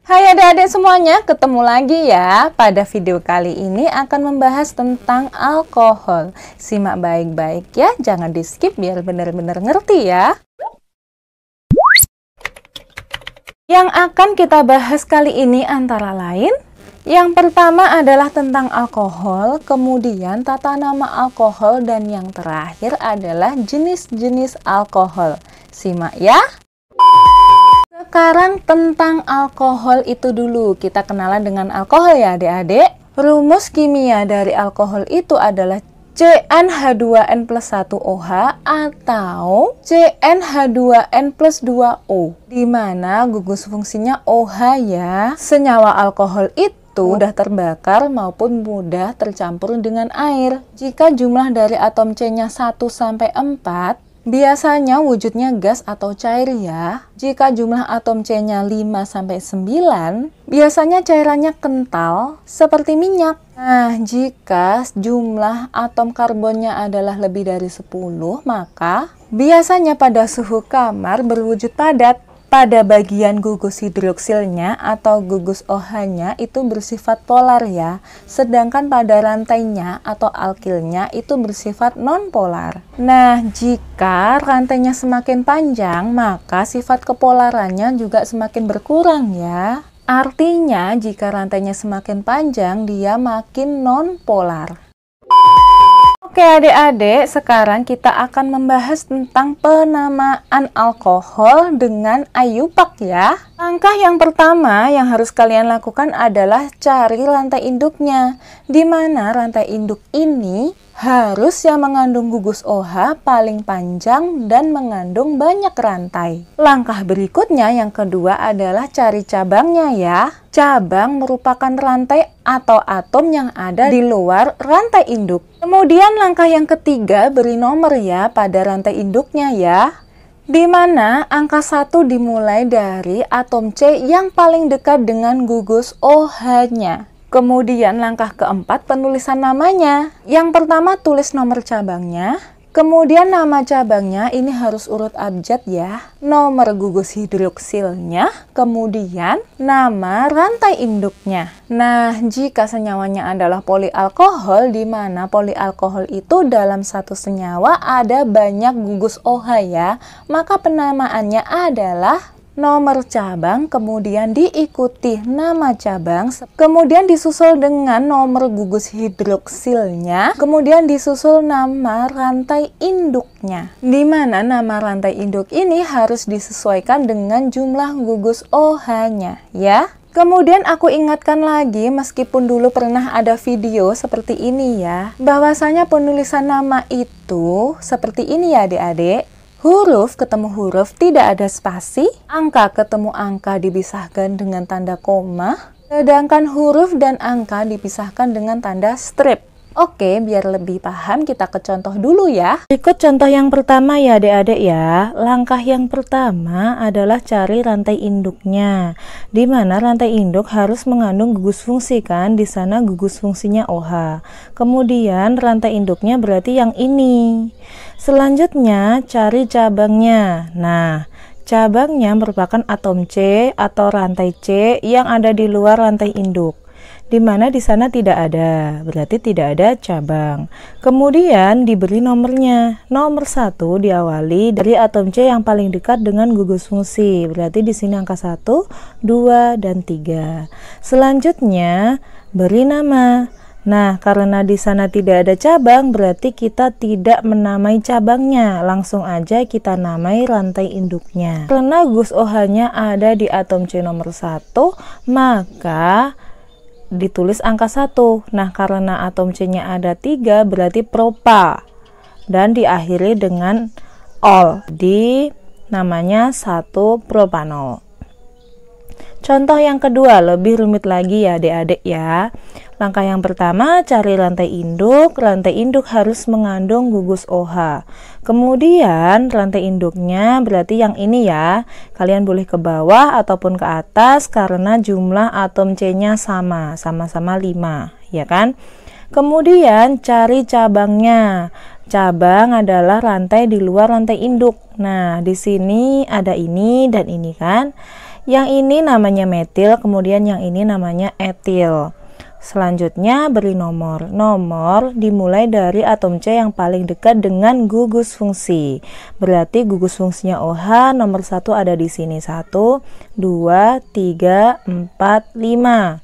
Hai adik-adik semuanya, ketemu lagi ya. Pada video kali ini akan membahas tentang alkohol. Simak baik-baik ya, jangan di skip biar benar-benar ngerti ya. Yang akan kita bahas kali ini antara lain, yang pertama adalah tentang alkohol, kemudian tata nama alkohol, dan yang terakhir adalah jenis-jenis alkohol. Simak ya. Sekarang tentang alkohol itu dulu. Kita kenalan dengan alkohol ya adik-adik. Rumus kimia dari alkohol itu adalah CnH2n plus 1OH atau CnH2n plus 2O, di mana gugus fungsinya OH ya. Senyawa alkohol itu mudah terbakar maupun mudah tercampur dengan air. Jika jumlah dari atom C-nya 1 sampai 4, biasanya wujudnya gas atau cair ya. Jika jumlah atom C-nya 5 sampai 9, biasanya cairannya kental seperti minyak. Nah, jika jumlah atom karbonnya adalah lebih dari 10, maka biasanya pada suhu kamar berwujud padat. Pada bagian gugus hidroksilnya atau gugus OH-nya itu bersifat polar ya, sedangkan pada rantainya atau alkilnya itu bersifat non-polar. Nah, jika rantainya semakin panjang, maka sifat kepolarannya juga semakin berkurang ya. Artinya, jika rantainya semakin panjang, dia makin non-polar. Oke adik-adik, sekarang kita akan membahas tentang penamaan alkohol dengan IUPAC ya. Langkah yang pertama yang harus kalian lakukan adalah cari rantai induknya, di mana rantai induk ini harus yang mengandung gugus OH paling panjang dan mengandung banyak rantai. Langkah berikutnya yang kedua adalah cari cabangnya ya. Cabang merupakan rantai atau atom yang ada di luar rantai induk. Kemudian langkah yang ketiga, beri nomor ya pada rantai induknya ya, di mana angka 1 dimulai dari atom C yang paling dekat dengan gugus OH-nya. Kemudian langkah keempat, penulisan namanya. Yang pertama tulis nomor cabangnya, kemudian nama cabangnya ini harus urut abjad ya, nomor gugus hidroksilnya, kemudian nama rantai induknya. Nah, jika senyawanya adalah polialkohol, di mana polialkohol itu dalam satu senyawa ada banyak gugus OH ya, maka penamaannya adalah nomor cabang, kemudian diikuti nama cabang, kemudian disusul dengan nomor gugus hidroksilnya, kemudian disusul nama rantai induknya, di mana nama rantai induk ini harus disesuaikan dengan jumlah gugus OH-nya ya. Kemudian aku ingatkan lagi, meskipun dulu pernah ada video seperti ini ya, bahwasanya penulisan nama itu seperti ini ya adik-adik. Huruf ketemu huruf, tidak ada spasi. Angka ketemu angka dipisahkan dengan tanda koma. Sedangkan huruf dan angka dipisahkan dengan tanda strip. Oke, biar lebih paham kita ke contoh dulu ya. Ikut contoh yang pertama ya adik-adik ya. Langkah yang pertama adalah cari rantai induknya. Di mana rantai induk harus mengandung gugus fungsi kan? Di sana gugus fungsinya OH. Kemudian rantai induknya berarti yang ini. Selanjutnya cari cabangnya. Nah, cabangnya merupakan atom C atau rantai C yang ada di luar rantai induk, di mana di sana tidak ada, berarti tidak ada cabang. Kemudian diberi nomornya. Nomor 1 diawali dari atom C yang paling dekat dengan gugus fungsi, berarti di sini angka 1, 2, dan 3. Selanjutnya beri nama. Nah, karena di sana tidak ada cabang, berarti kita tidak menamai cabangnya, langsung aja kita namai rantai induknya. Karena gugus OH-nya ada di atom C nomor 1, maka ditulis angka 1. Nah, karena atom C-nya ada 3, berarti propa. Dan diakhiri dengan ol, di namanya 1 propanol. Contoh yang kedua, lebih rumit lagi ya adik-adik ya. Langkah yang pertama, cari rantai induk. Rantai induk harus mengandung gugus OH. Kemudian rantai induknya berarti yang ini ya. Kalian boleh ke bawah ataupun ke atas karena jumlah atom C-nya sama-sama 5, ya kan? Kemudian cari cabangnya. Cabang adalah rantai di luar rantai induk. Nah, di sini ada ini dan ini kan. Yang ini namanya metil, kemudian yang ini namanya etil. Selanjutnya beri nomor. Nomor dimulai dari atom C yang paling dekat dengan gugus fungsi. Berarti gugus fungsinya OH nomor 1 ada di sini. 1, 2, 3, 4, 5.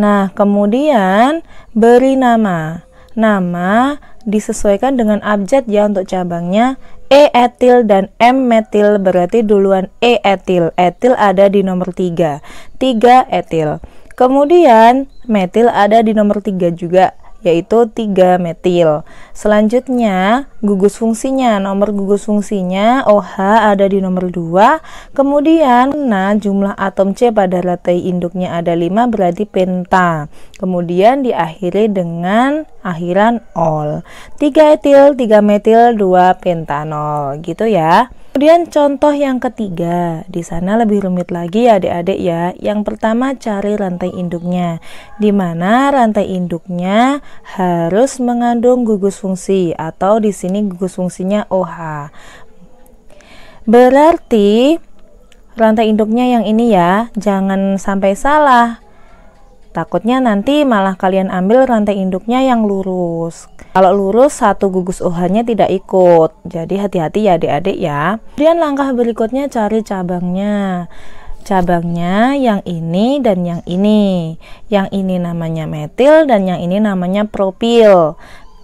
Nah, kemudian beri nama. Nama disesuaikan dengan abjad ya untuk cabangnya. E-etil dan M-metil, berarti duluan E-etil. Etil ada di nomor 3. 3 etil. Kemudian metil ada di nomor 3 juga, yaitu 3 metil. Selanjutnya gugus fungsinya, nomor gugus fungsinya OH ada di nomor 2. Kemudian jumlah atom C pada rantai induknya ada 5, berarti penta. Kemudian diakhiri dengan akhiran ol. 3 etil, 3 metil, 2 pentanol, gitu ya. Kemudian contoh yang ketiga, di sana lebih rumit lagi ya adik-adik ya. Yang pertama cari rantai induknya, di mana rantai induknya harus mengandung gugus fungsi atau di sini gugus fungsinya OH. Berarti rantai induknya yang ini ya, jangan sampai salah. Takutnya nanti malah kalian ambil rantai induknya yang lurus. Kalau lurus, satu gugus OH-nya tidak ikut. Jadi hati-hati ya adik-adik ya. Kemudian langkah berikutnya cari cabangnya. Cabangnya yang ini dan yang ini. Yang ini namanya metil dan yang ini namanya propil.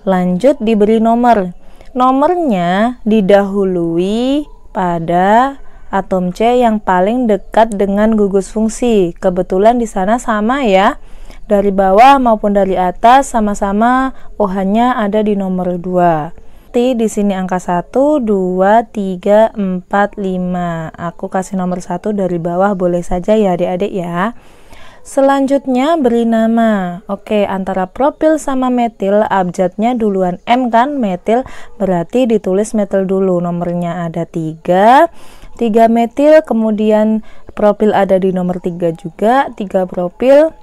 Lanjut diberi nomor. Nomornya didahului pada atom C yang paling dekat dengan gugus fungsi. Kebetulan di sana sama ya. Dari bawah maupun dari atas sama-sama OH-nya ada di nomor 2. Di sini angka 1, 2, 3, 4, 5. Aku kasih nomor 1 dari bawah, boleh saja ya adik-adik ya. Selanjutnya beri nama. Oke, antara propil sama metil abjadnya duluan M kan, metil, berarti ditulis metil dulu. Nomornya ada 3 metil, kemudian propil ada di nomor 3 juga, 3 propil.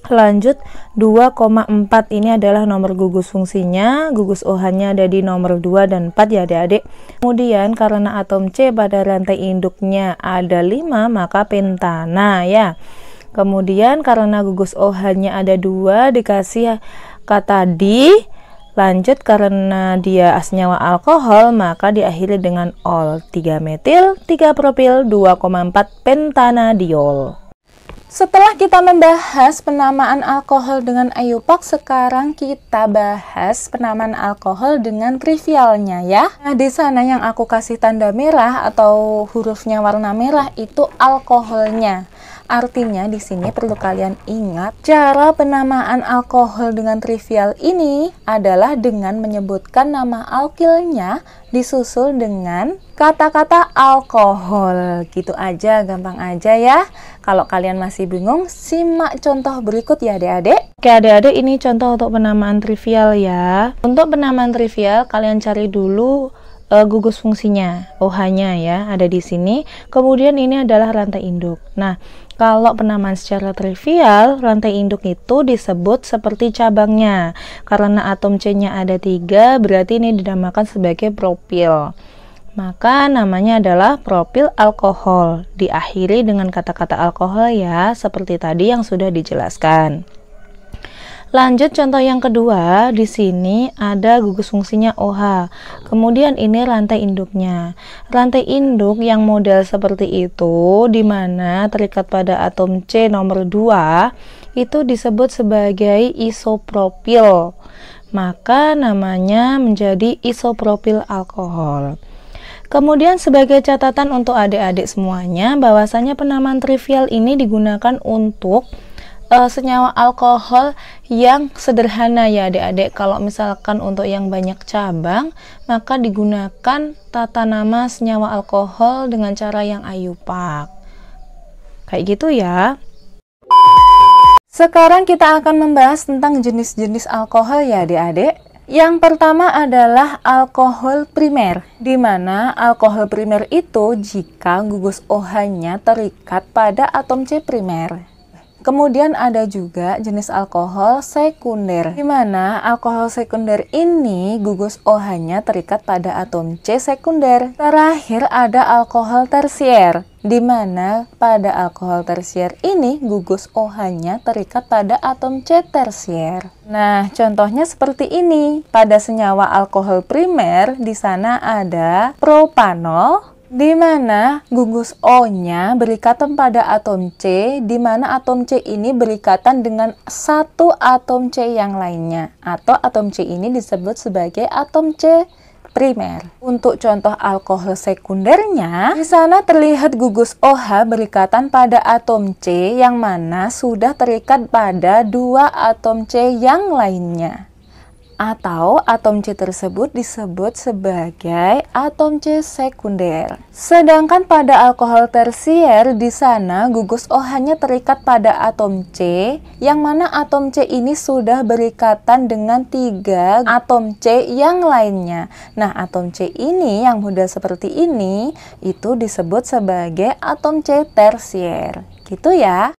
Lanjut 2,4 ini adalah nomor gugus fungsinya, gugus OH-nya ada di nomor 2 dan 4 ya adik-adik. Kemudian karena atom C pada rantai induknya ada 5, maka pentana ya. Kemudian karena gugus OH-nya ada 2 dikasih kata di. Lanjut karena dia senyawa alkohol maka diakhiri dengan ol. 3 metil, 3 propil, 2,4 pentanadiol. Setelah kita membahas penamaan alkohol dengan IUPAC, sekarang kita bahas penamaan alkohol dengan trivialnya ya. Nah, di sana yang aku kasih tanda merah atau hurufnya warna merah itu alkoholnya. Artinya di sini perlu kalian ingat cara penamaan alkohol dengan trivial ini adalah dengan menyebutkan nama alkilnya disusul dengan kata-kata alkohol. Gitu aja, gampang aja ya. Kalau kalian masih bingung, simak contoh berikut ya adik-adik. Oke adik-adik, ini contoh untuk penamaan trivial ya. Untuk penamaan trivial kalian cari dulu gugus fungsinya, OH-nya ya, ada di sini. Kemudian ini adalah rantai induk. Nah, kalau penamaan secara trivial, rantai induk itu disebut seperti cabangnya. Karena atom C-nya ada 3, berarti ini dinamakan sebagai propil. Maka namanya adalah propil alkohol. Diakhiri dengan kata-kata alkohol ya, seperti tadi yang sudah dijelaskan. Lanjut contoh yang kedua, di sini ada gugus fungsinya OH. Kemudian ini rantai induknya. Rantai induk yang model seperti itu, di mana terikat pada atom C nomor 2, itu disebut sebagai isopropil. Maka namanya menjadi isopropil alkohol. Kemudian sebagai catatan untuk adik-adik semuanya, bahwasanya penamaan trivial ini digunakan untuk senyawa alkohol yang sederhana ya adik-adik. Kalau misalkan untuk yang banyak cabang, maka digunakan tata nama senyawa alkohol dengan cara yang IUPAC. Kayak gitu ya. Sekarang kita akan membahas tentang jenis-jenis alkohol ya adik-adik. Yang pertama adalah alkohol primer, di mana alkohol primer itu jika gugus OH-nya terikat pada atom C primer. Kemudian ada juga jenis alkohol sekunder, di mana alkohol sekunder ini gugus OH-nya terikat pada atom C sekunder. Terakhir ada alkohol tersier, di mana pada alkohol tersier ini gugus OH-nya terikat pada atom C tersier. Nah, contohnya seperti ini. Pada senyawa alkohol primer, di sana ada propanol, di mana gugus O-nya berikatan pada atom C, di mana atom C ini berikatan dengan satu atom C yang lainnya, atau atom C ini disebut sebagai atom C primer. Untuk contoh alkohol sekundernya, di sana terlihat gugus OH berikatan pada atom C yang mana sudah terikat pada dua atom C yang lainnya, atau atom C tersebut disebut sebagai atom C sekunder. Sedangkan pada alkohol tersier, di sana gugus OH-nya terikat pada atom C, yang mana atom C ini sudah berikatan dengan tiga atom C yang lainnya. Nah, atom C ini yang mudah seperti ini, itu disebut sebagai atom C tersier. Gitu ya.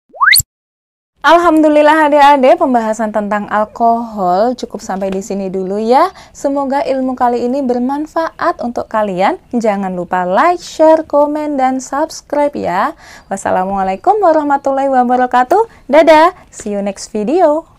Alhamdulillah adik-adik, pembahasan tentang alkohol cukup sampai di sini dulu ya. Semoga ilmu kali ini bermanfaat untuk kalian. Jangan lupa like, share, komen, dan subscribe ya. Wassalamualaikum warahmatullahi wabarakatuh. Dadah, see you next video.